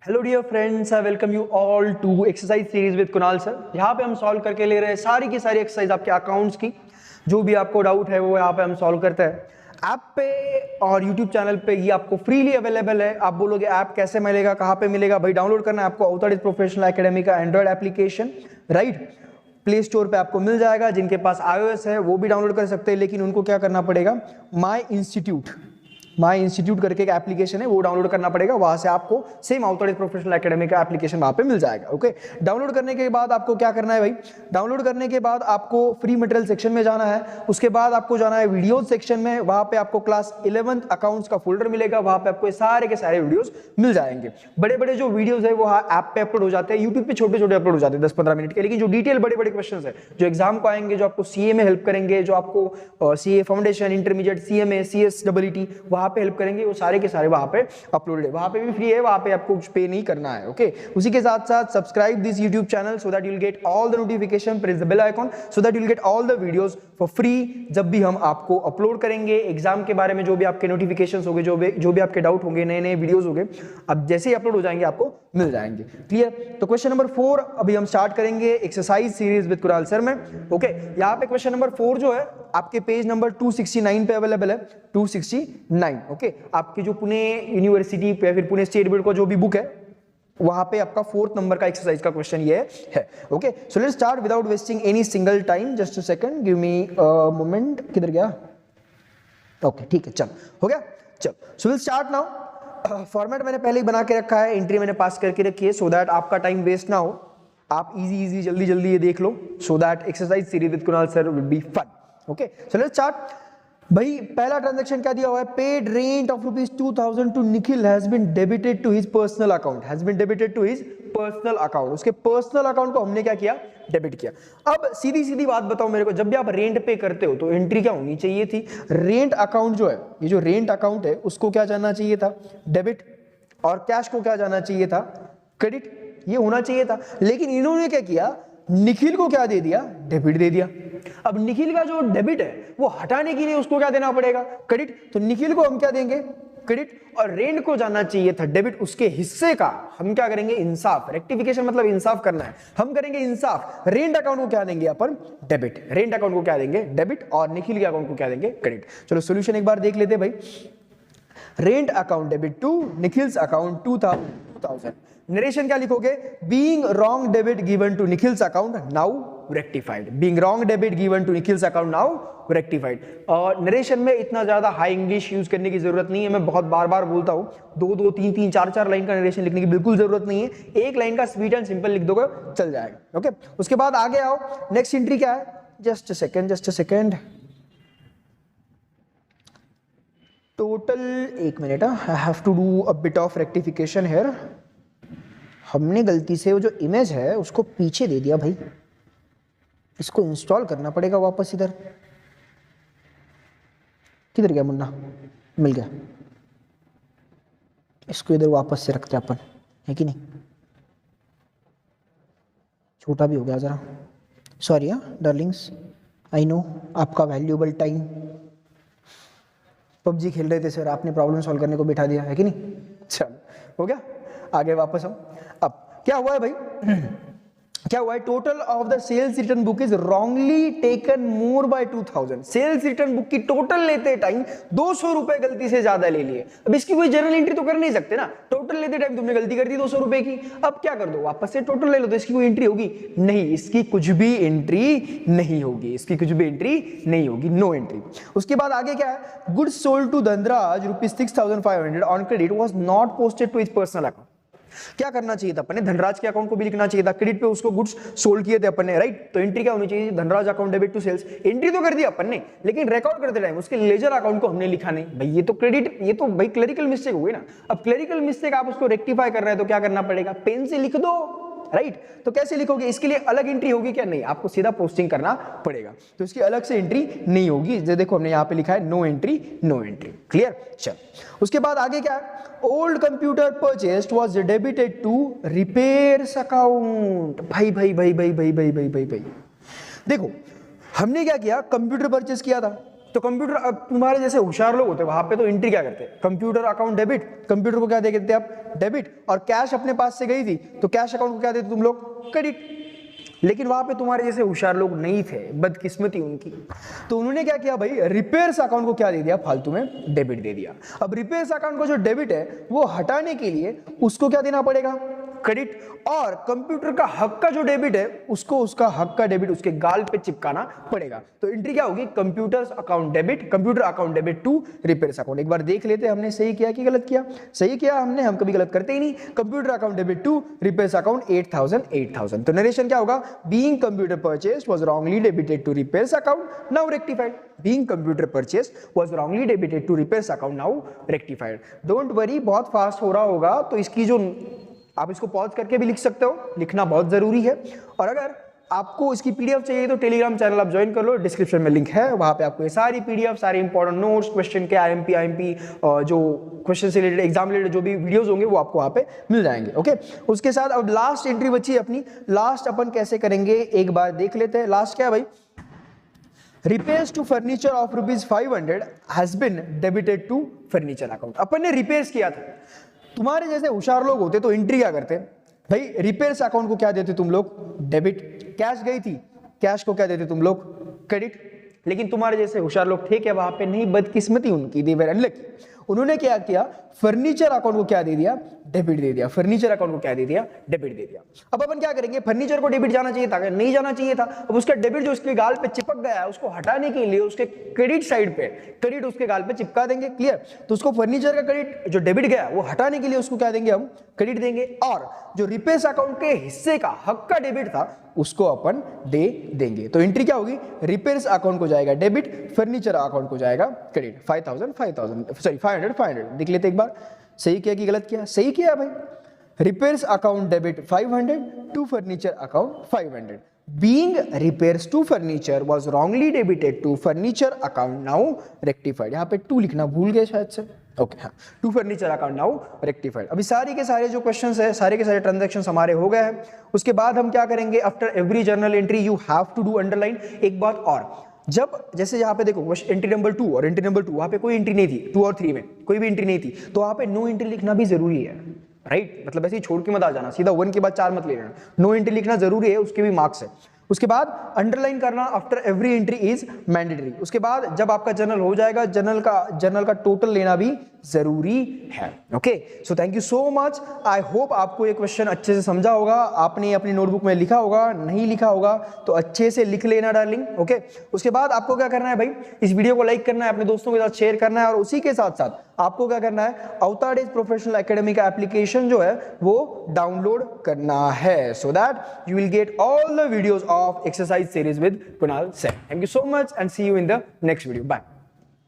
Hello dear friends, I welcome you all to exercise series with Kunal sir. यहाँ पे हम solve करके ले रहे हैं सारी की सारी एक्सरसाइज आपके अकाउंट्स की। जो भी आपको डाउट है वो यहाँ पे हम सॉल्व करते हैं ऐप पे और यूट्यूब चैनल पे। ये आपको फ्रीली अवेलेबल है। आप बोलोगे ऐप कैसे मिलेगा, कहाँ पे मिलेगा? भाई डाउनलोड करना है आपको अवतार प्रोफेशनल एकेडमी का Android application, right. Play store पे आपको मिल जाएगा। जिनके पास iOS है वो भी डाउनलोड कर सकते हैं, लेकिन उनको क्या करना पड़ेगा, माई इंस्टीट्यूट करके एक एप्लीकेशन है, वो डाउनलोड करना पड़ेगा। वहां से आपको सेम अवतार प्रोफेशनल एकेडमी का एप्लीकेशन वहां पे मिल जाएगा। ओके, डाउनलोड करने के बाद आपको क्या करना है भाई, डाउनलोड करने के बाद आपको फ्री मटेरियल सेक्शन में जाना है। उसके बाद आपको जाना है वीडियोज सेक्शन में। वहां पे आपको क्लास 11th अकाउंट्स का फोल्डर मिलेगा। वहां पे आपको सारे के सारे वीडियोज मिल जाएंगे। बड़े बड़े जो वीडियोज है वो ऐप पे अपलोड हो जाते हैं, यूट्यूब पे छोटे छोटे अपलोड हो जाते हैं 10-15 मिनट के। लेकिन जो डिटेल बड़े बड़े क्वेश्चन है जो एग्जाम को आएंगे, जो आपको सीए में हेल्प करेंगे, जो आपको सीए फाउंडेशन, इंटरमीडिएट, सीएमए, सीएसडब्ल्यूटी वहां पे हेल्प करेंगे, वो सारे के सारे वहां पे अपलोडेड है। वहां पे भी फ्री है, वहां पे आपको कुछ पे नहीं करना है। ओके, उसी के साथ साथ subscribe this YouTube channel so that you will get all the notification, press the bell icon so that you will get all the videos for free. जब भी हम आपको अपलोड करेंगे एग्जाम के बारे में, जो भी आपके नोटिफिकेशंस होंगे, जो भी आपके डाउट होंगे, नए नए वीडियोस होंगे, अब जैसे ही अपलोड हो जाएंगे आपको मिल जाएंगे। क्लियर? तो क्वेश्चन नंबर 4 अभी हम स्टार्ट करेंगे exercise series with Kunal sir में। ओके, यहाँ पे क्वेश्चन नंबर 4 जो है आपके पेज नंबर 269 पे अवेलेबल है, 269। ओके, आपकी जो पुणे यूनिवर्सिटी या फिर पुणे स्टेट बोर्ड का जो भी बुक है वहां पे आपका 4th नंबर का एक्सरसाइज का क्वेश्चन ये है। Okay, so let's start without wasting any single time. Just a second, give me moment. किधर गया? ओके, ठीक है, चल हो गया। चल, so will start now. Format मैंने पहले ही बना के रखा है, एंट्री मैंने पास करके रखी है, सो दैट आपका टाइम वेस्ट ना हो। आप इजी जल्दी जल्दी ये देख लो, so that exercise series with Kunal sir will be fun. Okay, so let's start. भाई पहला ट्रांजैक्शन क्या दिया हुआ है, paid rent of ₹2000 to Nikhil has been debited to his personal account, has been debited to his personal account. उसके personal account को हमने क्या किया, डेबिट किया। अब सीधी सीधी बात बताओ मेरे को, जब भी आप रेंट पे करते हो तो एंट्री क्या होनी चाहिए थी, रेंट अकाउंट जो है, ये जो रेंट अकाउंट है उसको क्या जाना चाहिए था, डेबिट, और कैश को क्या जाना चाहिए था, क्रेडिट। ये होना चाहिए था, लेकिन इन्होंने क्या किया, निखिल को क्या दे दिया, डेबिट दे दिया। अब निखिल का जो डेबिट है वो हटाने के लिए उसको क्या देना पड़ेगा, क्रेडिट। तो निखिल को हम क्या देंगे, क्रेडिट, और रेंट को जाना चाहिए था डेबिट। उसके हिस्से का हम क्या करेंगे, इंसाफ। रेक्टिफिकेशन मतलब इंसाफ करना है, हम करेंगे इंसाफ। रेंट अकाउंट को क्या देंगे अपन, डेबिट। रेंट अकाउंट को क्या देंगे, डेबिट, और निखिल के अकाउंट को क्या देंगे, क्रेडिट। चलो सोल्यूशन एक बार देख लेते भाई। Rent account debit to Nikhil's account 2000। Narration क्या लिखोगे, being wrong debit given to Nikhil's account now rectified. Being wrong debit given to Nikhil's account now rectified. और नरेशन में इतना ज्यादा हाई इंग्लिश यूज करने की जरूरत नहीं है। मैं बहुत बार बार बोलता हूं, 2-2, 3-3, 4-4 लाइन का नरेशन लिखने की बिल्कुल जरूरत नहीं है। एक लाइन का स्वीट एंड सिंपल लिख दोगे चल जाएगा। ओके, उसके बाद आगे आओ, नेक्स्ट एंट्री क्या है, जस्ट अ सेकेंड टोटल, एक minute, I have to do a bit of rectification here. हमने गलती से वो जो इमेज है उसको पीछे दे दिया भाई, इसको इंस्टॉल करना पड़ेगा वापस इधर। किधर गया मुन्ना, मिल गया। इसको इधर वापस से रखते अपन, है कि नहीं, छोटा भी हो गया जरा, सॉरी हाँ डार्लिंग्स, आई नो आपका वैल्यूएबल टाइम। पबजी खेल रहे थे सर, आपने प्रॉब्लम सॉल्व करने को बिठा दिया, है कि नहीं। चलो हो गया, आगे वापस हम। अब क्या हुआ है भाई, क्या हुआ है, total of the sales return book is wrongly taken more by 2000। Sales return book की टोटल लेते टाइम 200 रुपए गलती से ज्यादा ले लिए। अब इसकी कोई जर्नल एंट्री तो कर नहीं सकते ना, टोटल लेते टाइम तुमने गलती कर दी 200 रुपए की। अब क्या कर दो, वापस से टोटल ले लो, तो इसकी कोई एंट्री होगी नहीं, इसकी कुछ भी एंट्री नहीं होगी, इसकी कुछ भी एंट्री नहीं होगी, नो एंट्री। उसके बाद आगे क्या है, goods sold to Dhanraj ₹6500 on credit was not posted to his personal account. क्या करना चाहिए था अपन ने, धनराज के अकाउंट को भी लिखना चाहिए था, क्रेडिट पे उसको गुड्स सोल्ड किए थे अपन ने, राइट। तो एंट्री क्या होनी चाहिए, Dhanraj account debit to sales. Entry तो कर दी अपन ने, लेकिन रिकॉर्ड करते टाइम उसके लेजर अकाउंट को हमने लिखा नहीं भाई। ये तो क्रेडिट, ये तो भाई क्लरिकल मिस्टेक हो गई ना। अब क्लरिकल मिस्टेक आप उसको रेक्टिफाई कर रहे हैं तो क्या करना पड़ेगा, पेन से लिख दो, राइट। तो कैसे लिखोगे, इसके लिए अलग एंट्री होगी क्या, नहीं, आपको सीधा पोस्टिंग करना पड़ेगा, तो इसकी अलग से एंट्री नहीं होगी। देखो हमने यहाँ पे लिखा है no entry, no entry. Clear, चल। उसके बाद आगे क्या है, old computer purchased was debited to repairs account. भाई देखो हमने क्या किया, कंप्यूटर परचेस किया था, तो कंप्यूटर, अब तुम्हारे जैसे होशियार लोग होते हैं वहां पे तो एंट्री क्या करते हैं, कंप्यूटर अकाउंट डेबिट, कंप्यूटर को क्या दे देते आप, डेबिट, और कैश अपने पास से गई थी तो कैश अकाउंट को क्या देते तुम लोग, क्रेडिट। लेकिन वहां पे तुम्हारे जैसे होशियार लोग नहीं थे, बदकिस्मती उनकी, तो उन्होंने क्या किया भाई, रिपेयर्स अकाउंट को क्या दे दिया, फालतू में डेबिट दे दिया। अब रिपेयर्स अकाउंट को जो डेबिट है वो हटाने के लिए उसको क्या देना पड़ेगा, क्रेडिट, और कंप्यूटर का हक का जो डेबिट है उसको उसका हक का डेबिट उसके गाल पे चिपकाना पड़ेगा। तो एंट्री क्या होगी, computer account debit, computer account debit to repairs account. एक बार देख लेते हैं हमने सही किया कि गलत किया। सही किया हमने, हम कभी गलत करते ही नहीं। Computer account debit to repairs account 8000। तो नरेशन क्या होगा, being computer purchase was wrongly debited to repairs account, now rectified. Being computer purchase was wrongly debited to repairs account, now rectified. Don't worry, बहुत fast हो रहा होगा तो इसकी जो, आप इसको पॉज करके भी लिख सकते हो, लिखना बहुत जरूरी है। और अगर आपको इसकी पीडीएफ चाहिए तो टेलीग्राम चैनल आप ज्वाइन कर लो, डिस्क्रिप्शन में लिंक है, वहां पे आपको ये सारी पीडीएफ, सारे इंपॉर्टेंट नोट्स, क्वेश्चन के आईएमपी जो क्वेश्चन से रिलेटेड, एग्जाम रिलेटेड जो भी वीडियोस होंगे वो आपको वहां पे मिल जाएंगे। ओके, उसके साथ अब लास्ट एंट्री बची है अपनी। लास्ट अपन कैसे करेंगे एक बार देख लेते हैं। लास्ट क्या है भाई, repairs to furniture of ₹500 has been debited to furniture account। अपन ने रिपेयर्स किया था। तुम्हारे जैसे होशियार लोग होते तो एंट्री क्या करते भाई, रिपेयर्स अकाउंट को क्या देते तुम लोग, डेबिट। कैश गई थी, कैश को क्या देते तुम लोग, क्रेडिट। लेकिन तुम्हारे जैसे होशियार लोग थे क्या वहां पे, नहीं, बदकिस्मती उनकी, दे वर अनलकी। उन्होंने क्या किया, फर्नीचर अकाउंट को क्या दे दिया, डेबिट दे दिया। फर्नीचर अकाउंट को क्या दे दिया, डेबिट दे दिया। अब अपन क्या करेंगे, फर्नीचर को डेबिट जाना चाहिए था, नहीं जाना चाहिए था। अब उसका डेबिट जो उसके गाल पे चिपक गया है उसको हटाने के लिए उसके क्रेडिट साइड पे क्रेडिट उसके गाल पे चिपका देंगे, क्लियर। तो उसको फर्नीचर का क्रेडिट जो डेबिट गया वो हटाने के लिए उसको क्या देंगे, हम क्रेडिट देंगे। और जो रिपेयर्स अकाउंट के हिस्से का हक का डेबिट था उसको अपन दे देंगे। तो एंट्री क्या होगी, रिपेयर्स अकाउंट को जाएगा डेबिट, फर्नीचर अकाउंट को जाएगा क्रेडिट। 500 देख लेते एक बार, सही किया कि गलत किया, सही किया भाई। Repairs account debit 500 to furniture account 500। Being repairs to furniture was wrongly debited to furniture account, now rectified. यहाँ पे टू लिखना भूल गए शायद से, ओके हाँ, to furniture account now rectified. अभी सारे के सारे जो क्वेश्चंस है, सारे के सारे ट्रांजैक्शंस हमारे हो गए हैं। उसके बाद हम क्या करेंगे, after every journal entry you have to do underline. एक बात और, जब जैसे यहाँ पे देखो एंट्री नंबर 2 और एंट्री नंबर 2, वहां पे कोई एंट्री नहीं थी, 2 और 3 में कोई भी एंट्री नहीं थी, तो वहां पे नो एंट्री लिखना भी जरूरी है, राइट। मतलब ऐसे ही छोड़ के मत आ जाना, सीधा 1 के बाद 4 मत ले लेना, नो एंट्री लिखना जरूरी है, उसके भी मार्क्स है। उसके बाद अंडरलाइन करना after every entry is mandatory. उसके बाद जब आपका जर्नल हो जाएगा, जर्नल का टोटल लेना भी जरूरी है। Okay, so thank you so much. I hope आपको ये क्वेश्चन अच्छे से समझा होगा, आपने अपनी नोटबुक में लिखा होगा, नहीं लिखा होगा तो अच्छे से लिख लेना डार्लिंग। ओके, उसके बाद आपको क्या करना है भाई, इस वीडियो को लाइक करना है, अपने दोस्तों के साथ शेयर करना है, और उसी के साथ साथ आपको क्या करना है, अवतार डेज प्रोफेशनल एकेडमी का एप्लीकेशन जो है वो डाउनलोड करना है, so that you will get all the videos of exercise series with Kunal Sen. Thank you so much and see you in the next video. Bye.